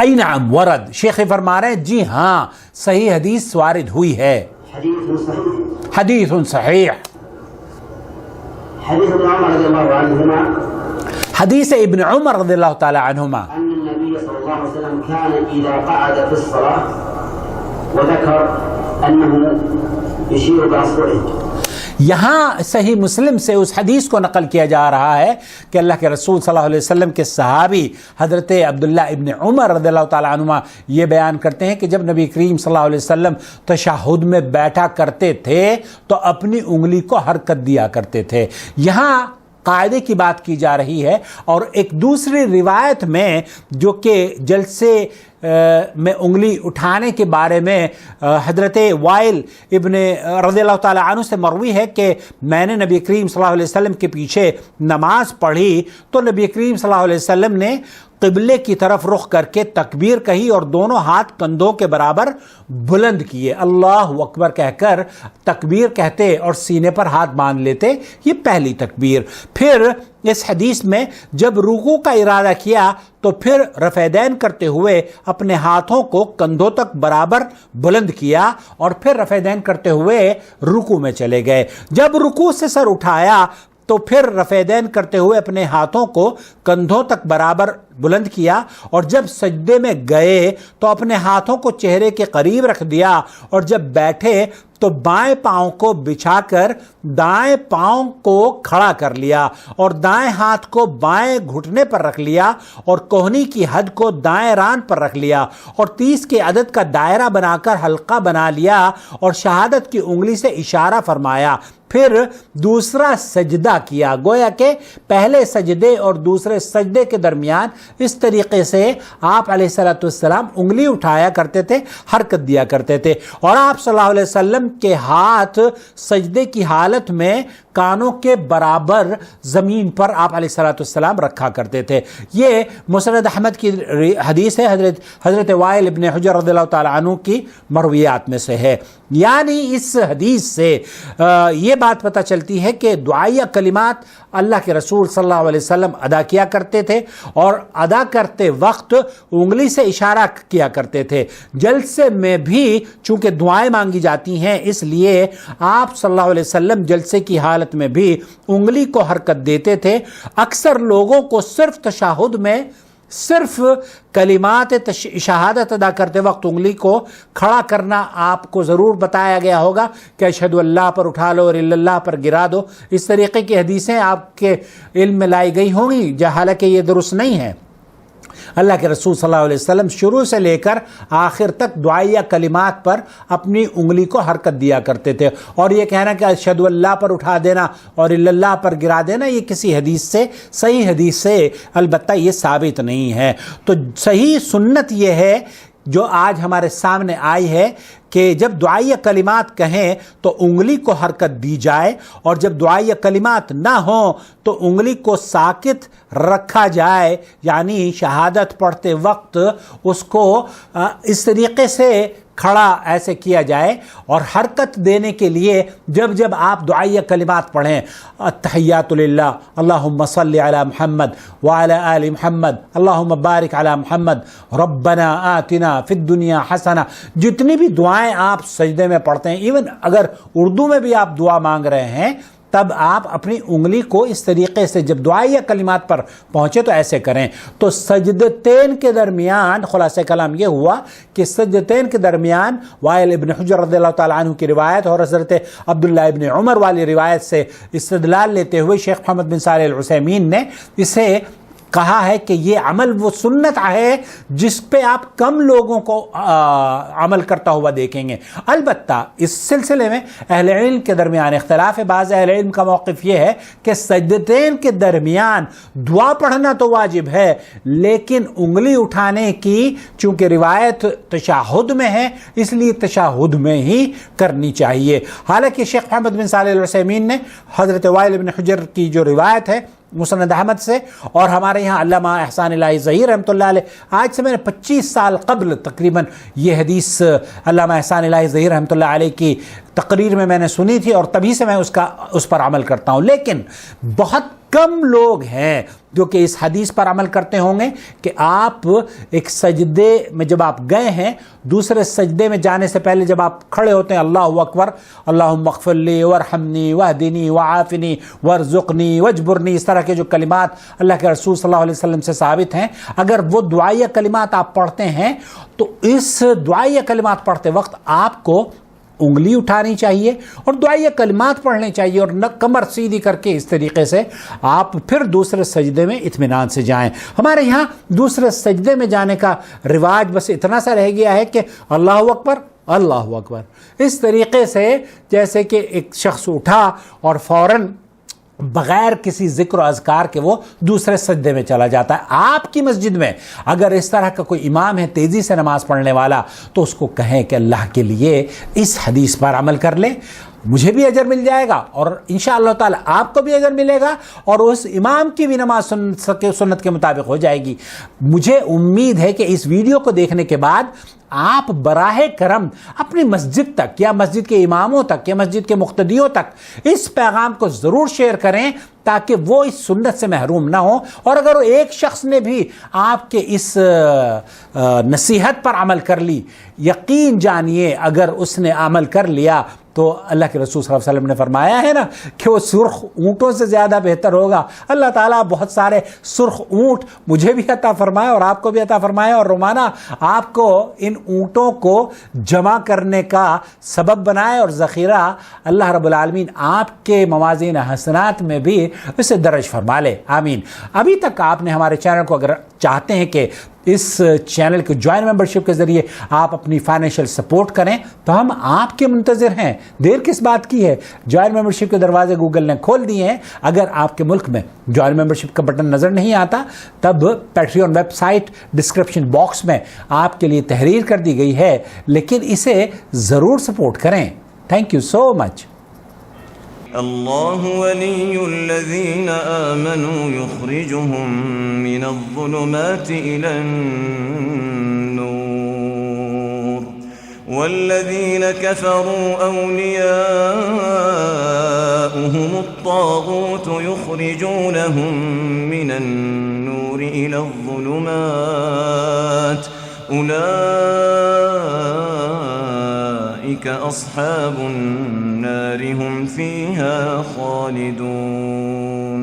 ای نعم ورد، شیخ فرما رہے ہیں جی ہاں صحیح حدیث وارد ہوئی ہے، حدیث صحیح، حديث ابن عمر رضي الله عنهما، حدیث ابن عمر رضی اللہ تعالی عنہما، أن النبي صلى الله عليه وسلم كان إذا قعد في الصلاة وذكر أنه يشير بأصبعه. یہاں صحیح مسلم سے اس حدیث کو نقل کیا جا رہا ہے کہ اللہ کے رسول صلی اللہ علیہ وسلم کے صحابی حضرت عبداللہ ابن عمر رضی اللہ تعالیٰ عنہما یہ بیان کرتے ہیں کہ جب نبی کریم صلی اللہ علیہ وسلم تشہد میں بیٹھا کرتے تھے تو اپنی انگلی کو حرکت دیا کرتے تھے۔ یہاں قاعدے کی بات کی جا رہی ہے، اور ایک دوسری روایت میں جو کہ جلسے میں انگلی اٹھانے کے بارے میں حضرت وائل ابن رضی اللہ تعالیٰ عنہ سے مروی ہے کہ میں نے نبی کریم صلی اللہ علیہ وسلم کے پیچھے نماز پڑھی تو نبی کریم صلی اللہ علیہ وسلم نے قبلے کی طرف رخ کر کے تکبیر کہی اور دونوں ہاتھ کندھوں کے برابر بلند کیے، اللہ اکبر کہہ کر تکبیر کہتے اور سینے پر ہاتھ باندھ لیتے، یہ پہلی تکبیر۔ پھر اس حدیث میں جب رکوع کا ارادہ کیا تو پھر رفع دین کرتے ہوئے اپنے ہاتھوں کو کندھوں تک برابر بلند کیا اور پھر رفع دین کرتے ہوئے رکوع میں چلے گئے۔ جب رکوع سے سر اٹھایا تو پھر رفع دین کرتے ہوئے اپنے ہاتھوں کو کندھوں تک برابر بلند کیا، اور جب سجدے میں گئے تو اپنے ہاتھوں کو چہرے کے قریب رکھ دیا، اور جب بیٹھے تو بائیں پاؤں کو بچھا کر دائیں پاؤں کو کھڑا کر لیا، اور دائیں ہاتھ کو بائیں گھٹنے پر رکھ لیا، اور کوہنی کی حد کو دائیں ران پر رکھ لیا، اور 30 کے عدد کا دائرہ بنا کر حلقہ بنا لیا، اور شہادت کی انگلی سے اشارہ فرمایا۔ پھر دوسرا سجدہ کیا، گویا کہ پہلے سجدے اور دوسرے سجدے کے درمیان اس طریقے سے آپ علیہ الصلوۃ والسلام انگلی اٹھایا کرتے تھے، حرکت دیا کرتے تھے، اور آپ صلی اللہ علیہ وسلم کے ہاتھ سجدے کی حالت میں کانوں کے برابر زمین پر آپ علیہ الصلوۃ والسلام رکھا کرتے تھے۔ یہ مسند احمد کی حدیث ہے، حضرت وائل ابن حجر رضی اللہ تعالیٰ عنہ کی مرویات میں سے ہے۔ یعنی اس حدیث سے یہ بات پتہ چلتی ہے کہ دعائیہ کلمات اللہ کے رسول صلی اللہ علیہ وسلم ادا کیا کرتے تھے، اور ادا کرتے وقت انگلی سے اشارہ کیا کرتے تھے۔ جلسے میں بھی چونکہ دعائیں مانگی جاتی ہیں، اس لیے آپ صلی اللہ علیہ وسلم جلسے کی حالت میں بھی انگلی کو حرکت دیتے تھے۔ اکثر لوگوں کو صرف تشہد میں صرف کلمات شہادت ادا کرتے وقت انگلی کو کھڑا کرنا آپ کو ضرور بتایا گیا ہوگا کہ اشہد اللہ پر اٹھا لو اور اللہ پر گرا دو، اس طریقے کی حدیثیں آپ کے علم میں لائی گئی ہوں گی، حالانکہ یہ درست نہیں ہے۔ اللہ کے رسول صلی اللہ علیہ وسلم شروع سے لے کر آخر تک دعائیہ کلمات پر اپنی انگلی کو حرکت دیا کرتے تھے، اور یہ کہنا کہ اشہد اللہ پر اٹھا دینا اور اللہ پر گرا دینا یہ کسی حدیث سے، صحیح حدیث سے البتہ یہ ثابت نہیں ہے۔ تو صحیح سنت یہ ہے جو آج ہمارے سامنے آئی ہے کہ جب دعائیہ کلمات کہیں تو انگلی کو حرکت دی جائے، اور جب دعائیہ کلمات نہ ہوں تو انگلی کو ساکت رکھا جائے، یعنی شہادت پڑھتے وقت اس کو اس طریقے سے کھڑا ایسے کیا جائے، اور حرکت دینے کے لیے جب جب آپ دعائیہ کلمات پڑھیں، التحیات للہ، اللہم صلی علی محمد وعلی آل محمد، اللہم بارک علی محمد، ربنا آتنا فی الدنیا حسنہ، جتنی بھی دعائیں آپ سجدے میں پڑھتے ہیں، ایون اگر اردو میں بھی آپ دعا مانگ رہے ہیں تب آپ اپنی انگلی کو اس طریقے سے جب دعائیہ کلمات پر پہنچے تو ایسے کریں۔ تو سجدتین کے درمیان خلاصہ کلام یہ ہوا کہ سجدتین کے درمیان وائل ابن حجر رضی اللہ تعالیٰ عنہ کی روایت اور حضرت عبداللہ ابن عمر والی روایت سے استدلال لیتے ہوئے شیخ محمد بن صالح العثیمین نے اسے کہا ہے کہ یہ عمل وہ سنت ہے جس پہ آپ کم لوگوں کو عمل کرتا ہوا دیکھیں گے۔ البتہ اس سلسلے میں اہل علم کے درمیان اختلاف ہے۔ بعض اہل علم کا موقف یہ ہے کہ سجدتین کے درمیان دعا پڑھنا تو واجب ہے، لیکن انگلی اٹھانے کی چونکہ روایت تشہد میں ہے اس لیے تشہد میں ہی کرنی چاہیے۔ حالانکہ شیخ محمد بن صالح العثیمین نے حضرت وائل بن حجر کی جو روایت ہے مسند احمد سے، اور ہمارے یہاں علامہ احسان الہی ظہیر رحمۃ اللہ علیہ، آج سے میں نے 25 سال قبل تقریباً یہ حدیث علامہ احسان الہی ظہیر رحمۃ اللہ علیہ کی تقریر میں نے سنی تھی، اور تبھی سے میں اس پر عمل کرتا ہوں۔ لیکن بہت کم لوگ ہیں جو کہ اس حدیث پر عمل کرتے ہوں گے کہ آپ ایک سجدے میں جب آپ گئے ہیں، دوسرے سجدے میں جانے سے پہلے جب آپ کھڑے ہوتے ہیں اللہ اکبر، اللہم اغفر لی وارحمنی واہدنی وعافنی وارزقنی واجبرنی، اس طرح کے جو کلمات اللہ کے رسول صلی اللہ علیہ وسلم سے ثابت ہیں، اگر وہ دعائیہ کلمات آپ پڑھتے ہیں تو اس دعائیہ کلمات پڑھتے وقت آپ کو انگلی اٹھانی چاہیے اور دعائیہ کلمات پڑھنے چاہیے، اور کمر سیدھی کر کے اس طریقے سے آپ پھر دوسرے سجدے میں اطمینان سے جائیں۔ ہمارے یہاں دوسرے سجدے میں جانے کا رواج بس اتنا سا رہ گیا ہے کہ اللہ اکبر اللہ اکبر، اس طریقے سے جیسے کہ ایک شخص اٹھا اور فوراً بغیر کسی ذکر و اذکار کے وہ دوسرے سجدے میں چلا جاتا ہے۔ آپ کی مسجد میں اگر اس طرح کا کوئی امام ہے تیزی سے نماز پڑھنے والا، تو اس کو کہیں کہ اللہ کے لیے اس حدیث پر عمل کر لیں، مجھے بھی اجر مل جائے گا اور انشاءاللہ تعالی آپ کو بھی اجر ملے گا، اور اس امام کی بھی نماز سنت کے مطابق ہو جائے گی۔ مجھے امید ہے کہ اس ویڈیو کو دیکھنے کے بعد آپ براہ کرم اپنی مسجد تک یا مسجد کے اماموں تک یا مسجد کے مقتدیوں تک اس پیغام کو ضرور شیئر کریں تاکہ وہ اس سنت سے محروم نہ ہو، اور اگر وہ ایک شخص نے بھی آپ کے اس نصیحت پر عمل کر لی، یقین جانیے اگر اس نے عمل کر لیا تو اللہ کے رسول صلی اللہ علیہ وسلم نے فرمایا ہے نا کہ وہ سرخ اونٹوں سے زیادہ بہتر ہوگا۔ اللہ تعالیٰ بہت سارے سرخ اونٹ مجھے بھی عطا فرمائے اور آپ کو بھی عطا فرمائے، اور رومانہ آپ کو ان اونٹوں کو جمع کرنے کا سبب بنائے اور ذخیرہ اللہ رب العالمین آپ کے موازین حسنات میں بھی اسے درج فرما لے، آمین۔ ابھی تک آپ نے ہمارے چینل کو اگر چاہتے ہیں کہ اس چینل کے جوائن ممبرشپ کے ذریعے آپ اپنی فائنینشیل سپورٹ کریں تو ہم آپ کے منتظر ہیں، دیر کس بات کی ہے؟ جوائن ممبرشپ کے دروازے گوگل نے کھول دیے ہیں۔ اگر آپ کے ملک میں جوائن ممبرشپ کا بٹن نظر نہیں آتا تب Patreon web site description box میں آپ کے لیے تحریر کر دی گئی ہے، لیکن اسے ضرور سپورٹ کریں۔ تھینک یو سو مچ۔ اللہ ولی الذین آمنوا یخرجهم من الظلمات إلى النور والذین كفروا أولیاؤهم الطاغوت یخرجونهم من النور إلى الظلمات أولئك أصحاب النار هم فيها خالدون۔